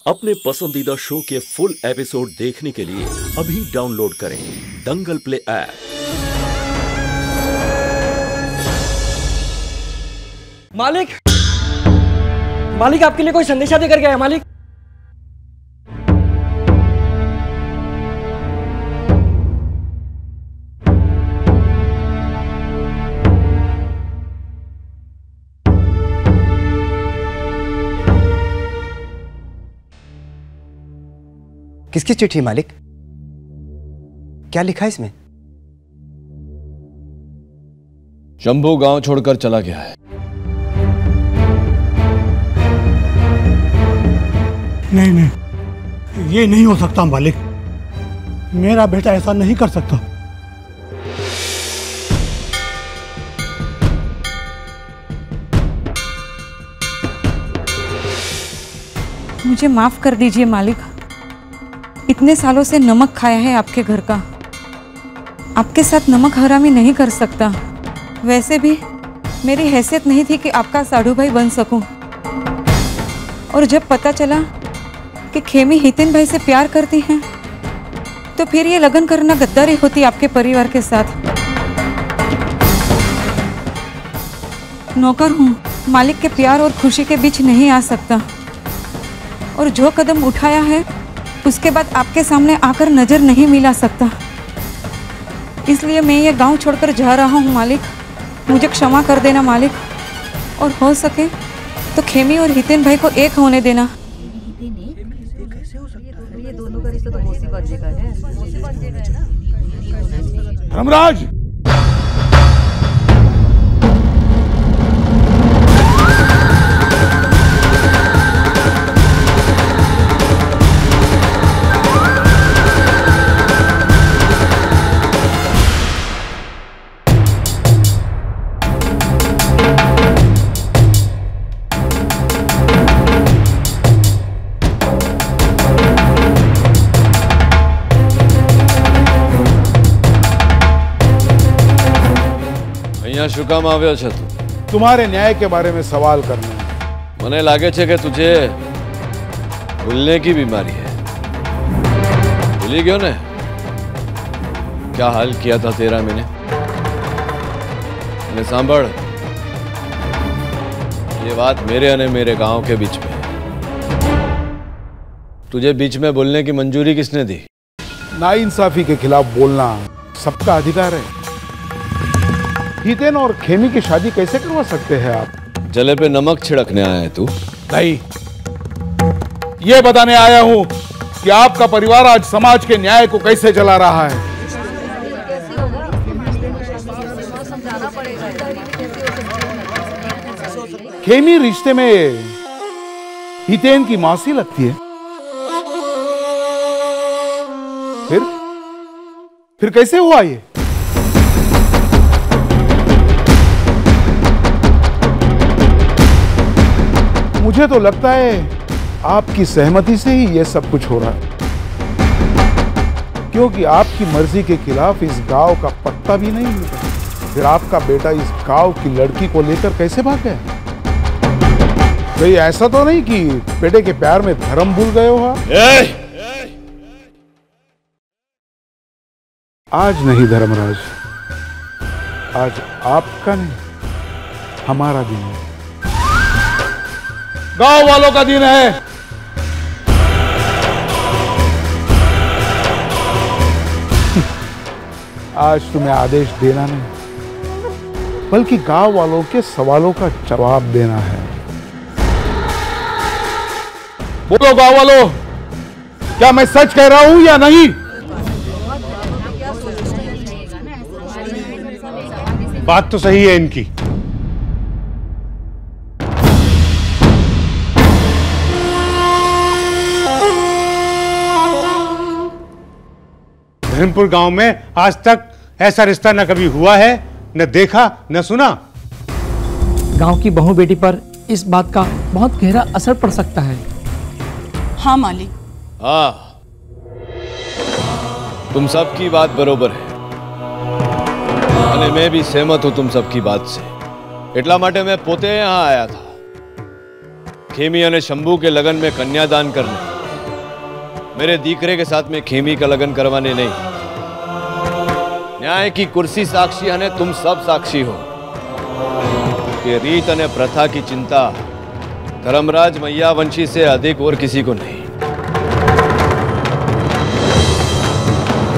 अपने पसंदीदा शो के फुल एपिसोड देखने के लिए अभी डाउनलोड करें दंगल प्ले ऐप। मालिक आपके लिए कोई संदेशा देकर गया है मालिक। किसकी चिट्ठी मालिक? क्या लिखा है इसमें? शंभू गांव छोड़कर चला गया है। नहीं, ये नहीं हो सकता मालिक। मेरा बेटा ऐसा नहीं कर सकता। मुझे माफ कर दीजिए मालिक। इतने सालों से नमक खाया है आपके घर का। आपके साथ नमक हरामी नहीं कर सकता। वैसे भी मेरी हैसियत नहीं थी कि आपका साढ़ू भाई बन सकूं। और जब पता चला कि खेमी हितेन भाई से प्यार करती हैं, तो फिर ये लगन करना गद्दारी होती आपके परिवार के साथ। नौकर हूँ, मालिक के प्यार और खुशी के बीच नहीं आ सकता। और जो कदम उठाया है उसके बाद आपके सामने आकर नजर नहीं मिला सकता। इसलिए मैं ये गांव छोड़कर जा रहा हूँ मालिक। मुझे क्षमा कर देना मालिक, और हो सके तो खेमी और हितेन भाई को एक होने देना। धर्मराज, શું કામ આવ્યો છે તું? तुम्हारे न्याय के बारे में सवाल करना है। મને લાગે છે કે तुझे भूलने की बीमारी है। भूली गयो ने क्या हाल किया था तेरा मैंने? અને સાંભળ, ये बात मेरे और मेरे गांव के बीच में है। तुझे बीच में बोलने की मंजूरी किसने दी? नाइंसाफी के खिलाफ बोलना सबका अधिकार है। हितेन और खेमी की शादी कैसे करवा सकते हैं आप? जले पे नमक छिड़कने आया है तू? नहीं, ये बताने आया हूं कि आपका परिवार आज समाज के न्याय को कैसे जला रहा है। खेमी रिश्ते में हितेन की मौसी लगती है। फिर कैसे हुआ ये? मुझे तो लगता है आपकी सहमति से ही यह सब कुछ हो रहा है, क्योंकि आपकी मर्जी के खिलाफ इस गांव का पत्ता भी नहीं मिलता। फिर आपका बेटा इस गांव की लड़की को लेकर कैसे भाग गया? भाई ऐसा तो नहीं कि बेटे के प्यार में धर्म भूल गए हो आप? आज नहीं धर्मराज, आज आपका नहीं हमारा दिन है, गांव वालों का दिन है। आज तुम्हें आदेश देना नहीं, बल्कि गांव वालों के सवालों का जवाब देना है। बोलो गांव वालों, क्या मैं सच कह रहा हूं या नहीं? बात तो सही है इनकी। धर्मपुर गांव में आज तक ऐसा रिश्ता न कभी हुआ है, न देखा, न सुना। गांव की बहू बेटी पर इस बात का बहुत गहरा असर पड़ सकता है। हाँ मालिक। हाँ, तुम सबकी बात बरोबर है। અને मैं भी सहमत हूं तुम सबकी बात से। એટલા માટે मैं પોતે यहाँ आया था खेमी અને शंभू के लगन में कन्यादान करने। मेरे दीकरे के साथ में खेमी का लगन करवाने नहीं। न्याय की कुर्सी साक्षी है, तुम सब साक्षी हो कि रीत अने प्रथा की चिंता धर्मराज मैयावंशी से अधिक और किसी को नहीं।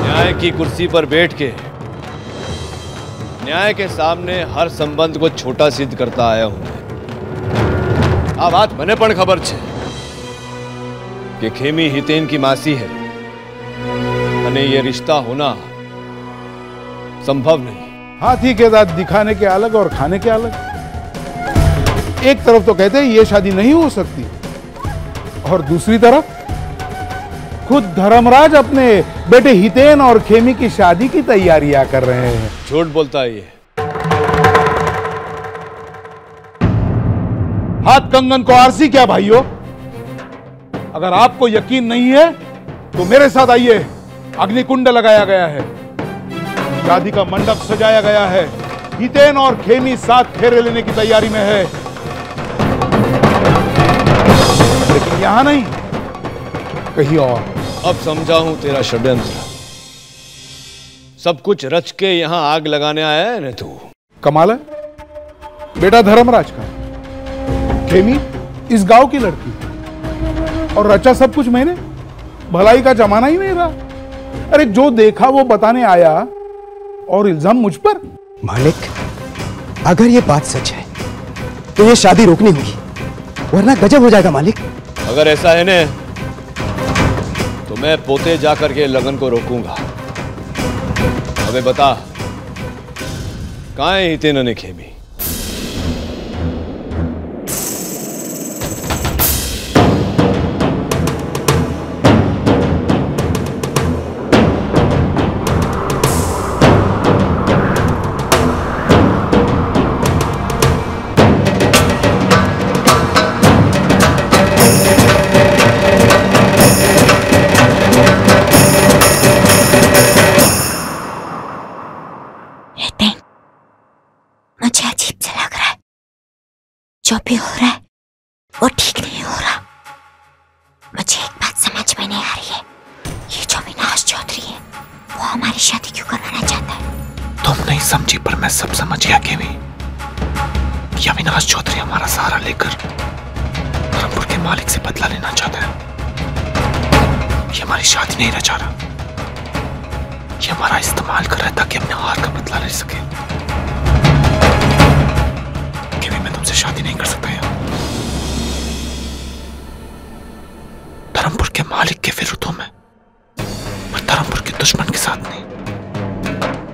न्याय की कुर्सी पर बैठ के न्याय के सामने हर संबंध को छोटा सिद्ध करता आया हूं। आ बात मैंने पण खबर छे कि खेमी हितेन की मासी है अने ये रिश्ता होना संभव नहीं। हाथी के दांत दिखाने के अलग और खाने के अलग। एक तरफ तो कहते हैं ये शादी नहीं हो सकती, और दूसरी तरफ खुद धर्मराज अपने बेटे हितेन और खेमी की शादी की तैयारियां कर रहे हैं। झूठ बोलता है ये। हाथ कंगन को आरसी क्या भाइयों? अगर आपको यकीन नहीं है तो मेरे साथ आइए। अग्निकुंड लगाया गया है, शादी का मंडप सजाया गया है, हितेन और खेमी साथ फेरे लेने की तैयारी में है। लेकिन यहां नहीं, कहीं और। अब समझा हूं तेरा षड्यंत्र। सब कुछ रच के यहां आग लगाने आया है ना तू? कमाल है, बेटा धर्मराज का, खेमी इस गांव की लड़की, और रचा सब कुछ मैंने। भलाई का जमाना ही नहीं रहा। अरे जो देखा वो बताने आया और इल्जाम मुझ पर। मालिक, अगर ये बात सच है तो ये शादी रोकनी होगी, वरना गजब हो जाएगा मालिक। अगर ऐसा है ने तो मैं पोते जाकर के लगन को रोकूंगा। अबे बता, कहां है हितेन ने खेमी? मुझे अजीब सा लग रहा है। जो भी हो रहा है वो ठीक नहीं हो रहा। मुझे एक बात समझ में नहीं आ रही है, ये जो अविनाश चौधरी है वो हमारी शादी क्यों करवाना चाहता है? तुम नहीं समझी, पर मैं सब समझ गया खेमी। कि अविनाश चौधरी हमारा सहारा लेकर धर्मपुर के मालिक से बदला लेना चाहता है। ये हमारी शादी नहीं रचा रहा, ये हमारा इस्तेमाल कर रहा है ताकि अपने हार का बदला ले सके। खेमी, मैं तुमसे शादी नहीं कर सकता यार। धर्मपुर के मालिक के विरुद्ध हूं मैं, पर धर्मपुर के दुश्मन के साथ नहीं।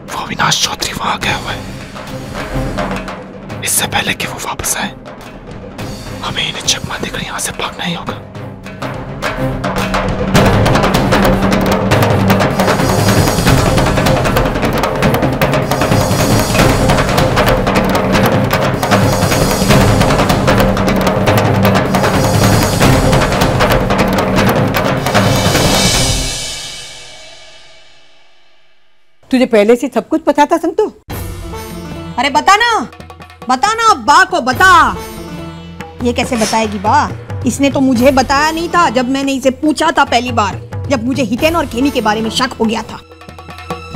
वो अविनाश चौधरी वहां गया हुआ है। इससे पहले कि वो वापस आए, हमें इन्हें चकमा देकर यहां से भागना ही होगा। तुझे पहले से सब कुछ पता था संतु? अरे बताना बा को बता। ये कैसे बताएगी बा? इसने तो मुझे बताया नहीं था जब मैंने इसे पूछा था पहली बार, जब मुझे हितेन और खेमी के बारे में शक हो गया था।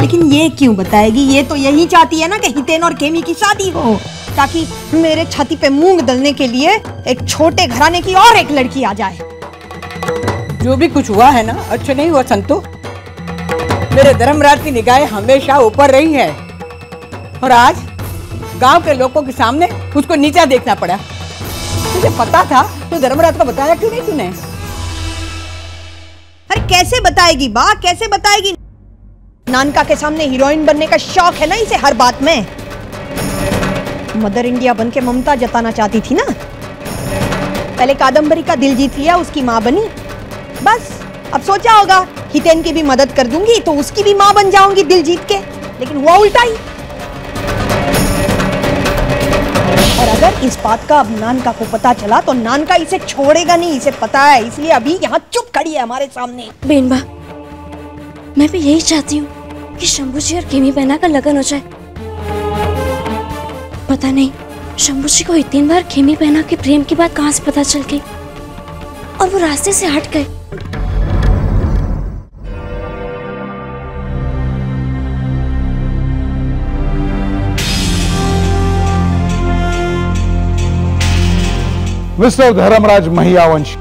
लेकिन ये क्यों बताएगी? ये तो यही चाहती है ना कि हितेन और खेमी की शादी हो, ताकि मेरे छाती पे मूंग दलने के लिए एक छोटे घराने की और एक लड़की आ जाए। जो भी कुछ हुआ है ना, अच्छा नहीं हुआ संतु। मेरे धर्मराज की निगाहें हमेशा ऊपर रही है, और आज गांव के लोगों के सामने उसको नीचा देखना पड़ा। तुझे पता था तो धर्मराज को बताया क्यों नहीं तूने? अरे कैसे बताएगी बा, कैसे बताएगी? नानका के सामने हीरोइन बनने का शौक है ना इसे हर बात में। मदर इंडिया बन के ममता जताना चाहती थी ना। पहले कादम्बरी का दिल जीत लिया, उसकी माँ बनी। बस अब सोचा होगा हितेन की भी मदद कर दूंगी तो उसकी भी माँ बन जाऊंगी दिल जीत के, लेकिन हुआ उल्टा ही। और अगर इस बात का अब नानका को पता चला तो नानका इसे छोड़ेगा नहीं, इसे पता है। इसलिए अभी यहाँ चुप खड़ी है हमारे सामने। बेनबा, मैं भी यही चाहती हूँ कि शंभू जी और खेमी बहना का लगन हो जाए। पता नहीं शंभू जी को हितेन बार खेमी बहना के प्रेम की बात कहाँ से पता चल गई और वो रास्ते से हट गए। मिस्टर धर्मराज महियावंश,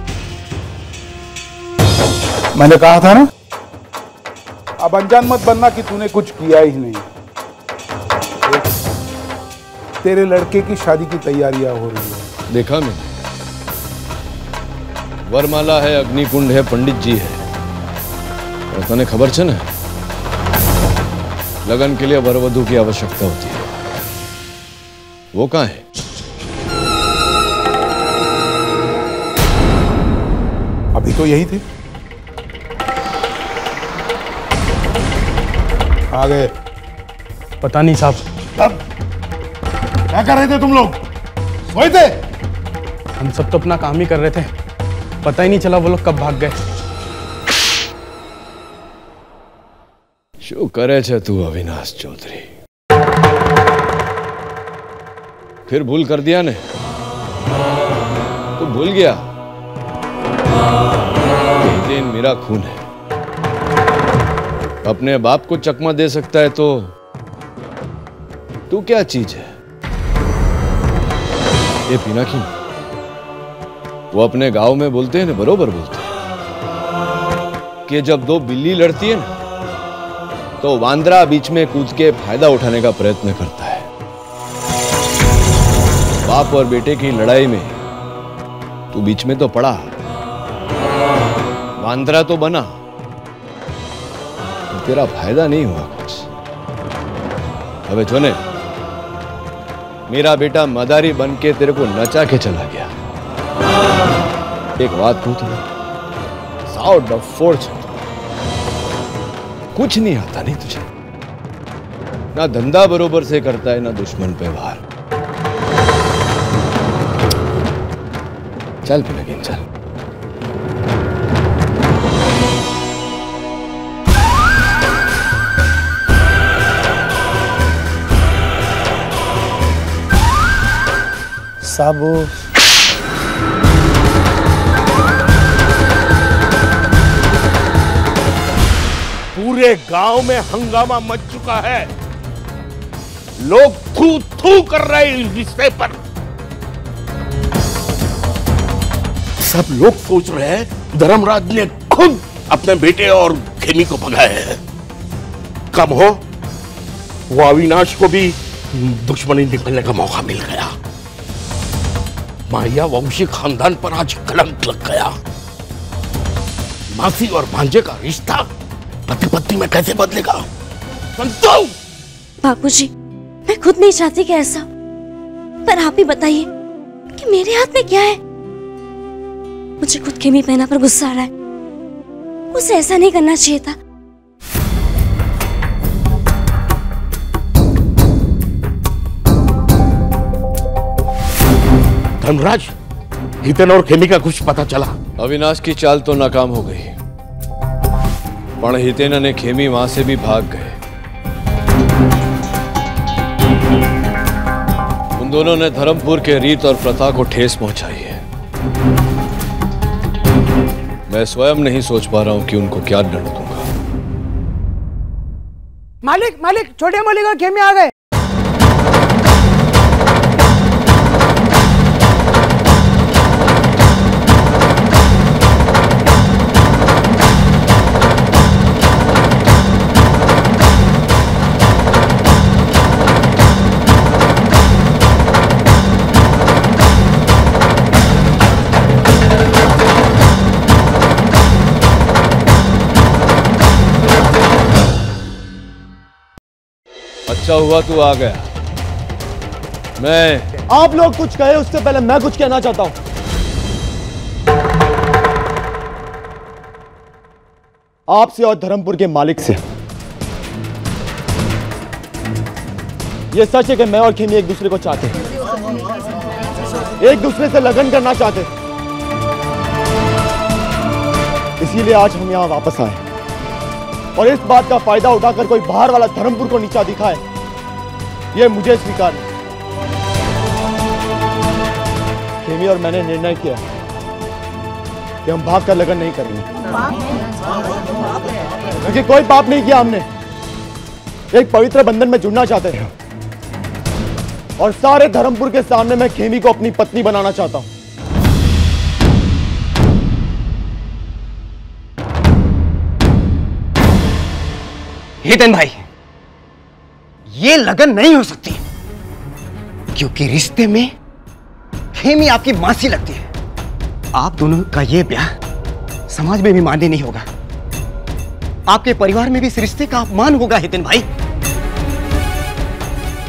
मैंने कहा था ना, अब अनजान मत बनना कि तूने कुछ किया ही नहीं। तेरे लड़के की शादी की तैयारियां हो रही है। देखा मैंने, वरमाला है, अग्निकुंड है, पंडित जी है, और तने खबर छे ना, लगन के लिए वरवधु की आवश्यकता होती है। वो कहाँ है? अभी तो यही थे, आ गए। पता नहीं साहब। तब क्या कर रहे थे तुम लोग? सोए थे? हम सब तो अपना काम ही कर रहे थे, पता ही नहीं चला वो लोग कब भाग गए। शू करे छे तू अविनाश चौधरी? फिर भूल कर दिया ने? तू भूल गया हितेन मेरा खून है। अपने बाप को चकमा दे सकता है तो तू क्या चीज है? ये पिनाकी, वो अपने गांव में बोलते हैं ना, बरोबर बोलते हैं कि जब दो बिल्ली लड़ती है ना, तो वांदरा बीच में कूद के फायदा उठाने का प्रयत्न करता है। बाप और बेटे की लड़ाई में तू बीच में तो पड़ा, वांदरा तो बना, तो तेरा फायदा नहीं हुआ कुछ। अबे छोने, मेरा बेटा मदारी बन के तेरे को नचा के चला गया। एक बात पूछूं, साउ डफोड़ छे, कुछ नहीं आता नहीं तुझे, ना धंधा बरोबर से करता है, ना दुश्मन पे वार। चल पिनाकिन चल। साहब वो पूरे गांव में हंगामा मच चुका है। लोग थू थू कर रहे हैं इस रिश्ते पर। सब लोग सोच रहे हैं धर्मराज ने खुद अपने बेटे और खेमी को भगाया है। कम हो, वो अविनाश को भी दुश्मनी निकलने का मौका मिल गया। माया वंशी खानदान पर आज कलंक लग गया। मासी और भांजे का रिश्ता पति पत्नी में कैसे बदलेगा? संतो! बाबूजी, मैं खुद नहीं चाहती कि ऐसा, पर आप ही बताइए कि मेरे हाथ में क्या है। मुझे खुद खेमी पहना पर गुस्सा आ रहा है। उसे ऐसा नहीं करना चाहिए था। धर्मराज, हितेन और खेमी का कुछ पता चला? अविनाश की चाल तो नाकाम हो गई, पण हितेन ने खेमी वहां से भी भाग गए। उन दोनों ने धर्मपुर के रीत और प्रथा को ठेस पहुंचाई है। मैं स्वयं नहीं सोच पा रहा हूं कि उनको क्या दंड दूंगा। मालिक, मालिक, छोटे मालिक और खेमी आ गए। अच्छा हुआ तू आ गया। मैं आप लोग कुछ कहे उससे पहले मैं कुछ कहना चाहता हूं। आपसे और धर्मपुर के मालिक से यह सच है कि मैं और खेमी एक दूसरे को चाहते हैं, एक दूसरे से लगन करना चाहते हैं। इसीलिए आज हम यहां वापस आए और इस बात का फायदा उठाकर कोई बाहर वाला धर्मपुर को नीचा दिखाए, यह मुझे स्वीकार नहीं। खेमी और मैंने निर्णय किया कि हम भागकर लगन नहीं करेंगे, क्योंकि कोई पाप नहीं किया हमने। एक पवित्र बंधन में जुड़ना चाहते हैं और सारे धर्मपुर के सामने मैं खेमी को अपनी पत्नी बनाना चाहता हूं। हितेन भाई, ये लगन नहीं हो सकती क्योंकि रिश्ते में खेमी आपकी मासी लगती है। आप दोनों का ये ब्याह समाज में भी मान्य नहीं होगा। आपके परिवार में भी इस रिश्ते का अपमान होगा हितेन भाई।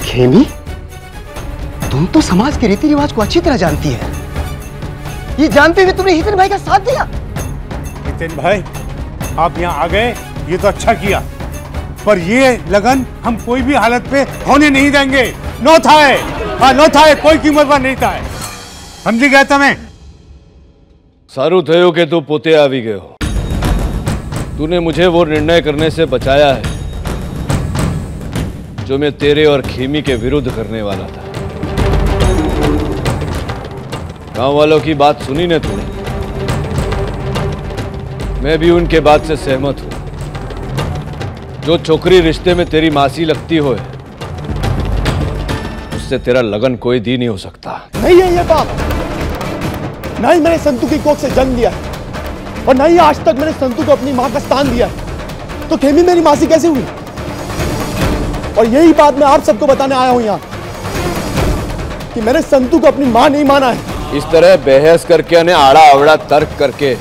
खेमी, तुम तो समाज के रीति रिवाज को अच्छी तरह जानती है। ये जानते हुए तुमने हितेन भाई का साथ दिया। हितेन भाई, आप यहाँ आ गए, ये तो अच्छा किया, पर ये लगन हम कोई भी हालत पे होने नहीं देंगे। नो थाए, हाँ नो थाए, कोई कीमत पर नहीं थाए। समझी गया तुम्हें? सारू थयो के तू पोते आवी गए हो। तूने मुझे वो निर्णय करने से बचाया है जो मैं तेरे और खेमी के विरुद्ध करने वाला था। गांव वालों की बात सुनी ने तूने? मैं भी उनके बात से सहमत हूं। जो छोकरी रिश्ते में तेरी मासी लगती हो उससे तेरा लगन कोई दी नहीं हो सकता। नहीं है ये बात। ना ही मैंने संतू की कोख से जन्म लिया है और ना ही आज तक मैंने संतू को अपनी मां का स्थान दिया है। तो खेमी मेरी मासी कैसे हुई? और यही बात मैं आप सबको बताने आया हूं यहाँ कि मैंने संतू को अपनी मां नहीं माना है। इस तरह बहस करके ने आड़ा अवड़ा तर्क करके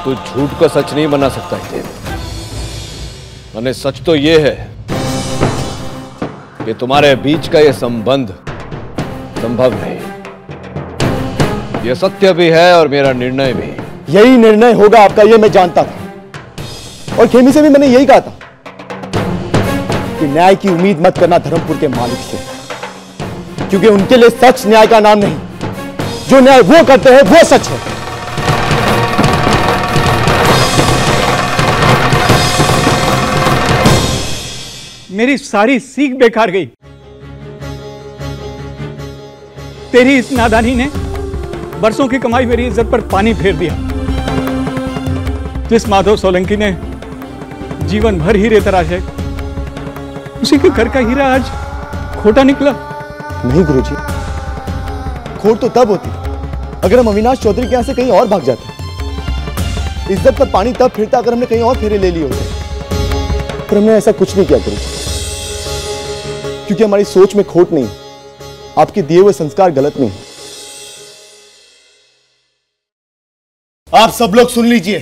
तू झूठ को सच नहीं बना सकता है। मैंने सच तो ये है कि तुम्हारे बीच का ये संबंध संभव नहीं। ये सत्य भी है और मेरा निर्णय भी। यही निर्णय होगा आपका, ये मैं जानता था। और खेमी से भी मैंने यही कहा था कि न्याय की उम्मीद मत करना धर्मपुर के मालिक से, क्योंकि उनके लिए सच न्याय का नाम नहीं, जो न्याय वो करते हैं वो सच है। मेरी सारी सीख बेकार गई। तेरी इस नादानी ने बरसों की कमाई मेरी इज्जत पर पानी फेर दिया। जिस माधव सोलंकी ने जीवन भर हीरे तराशे, उसी के घर का हीरा आज खोटा निकला। नहीं गुरुजी, खोट तो तब होती अगर हम अविनाश चौधरी के यहां से कहीं और भाग जाते। इज्जत पर पानी तब फिरता अगर हमने कहीं और फेरे ले लिए होते, पर हमने ऐसा कुछ नहीं किया गुरुजी, क्योंकि हमारी सोच में खोट नहीं, आपके दिए हुए संस्कार गलत नहीं। आप सब लोग सुन लीजिए,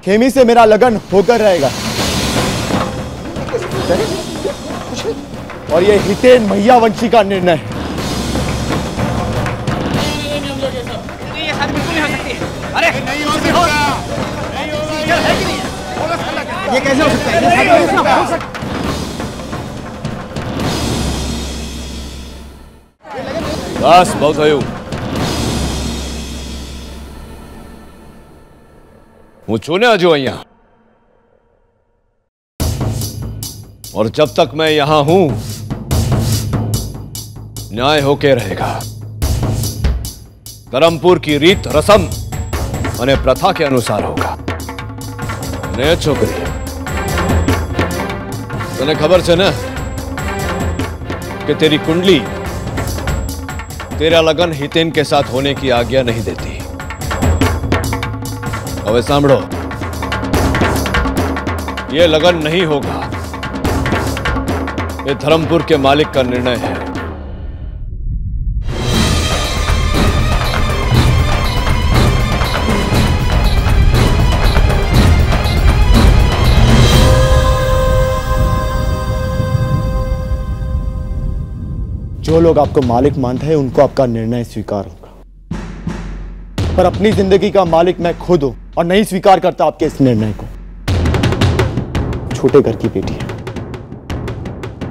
खेमी से मेरा लगन होकर रहेगा और यह हितेन मैयावंशी का निर्णय है। अरे नहीं हो सकता, ये कैसे हो सकता है? बस बहुत है। હું છું ને હજુ અહીંયા, और जब तक मैं यहां हूं न्याय होके रहेगा। धर्मपुर की रीत रसम और प्रथा के अनुसार होगा। ने छोकरी, तने खबर है ना कि तेरी कुंडली तेरा लगन हितेन के साथ होने की आज्ञा नहीं देती। अब सांभो, यह लगन नहीं होगा। यह धर्मपुर के मालिक का निर्णय है। जो लोग आपको मालिक मानते हैं उनको आपका निर्णय स्वीकार होगा, पर अपनी जिंदगी का मालिक मैं खुद हूं और नहीं स्वीकार करता आपके इस निर्णय को। छोटे घर की बेटी है,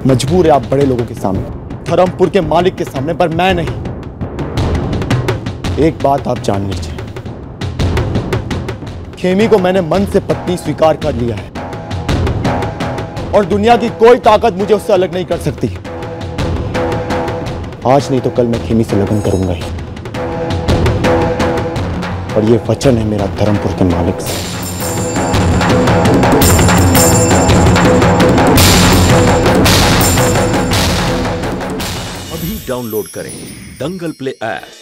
मजबूर है आप बड़े लोगों के सामने, धर्मपुर के मालिक के सामने, पर मैं नहीं। एक बात आप जान लीजिए, खेमी को मैंने मन से पत्नी स्वीकार कर लिया है और दुनिया की कोई ताकत मुझे उससे अलग नहीं कर सकती। आज नहीं तो कल मैं खेमी से लगन करूंगा ही, और ये वचन है मेरा धर्मपुर के मालिक से। अभी डाउनलोड करें दंगल प्ले ऐप।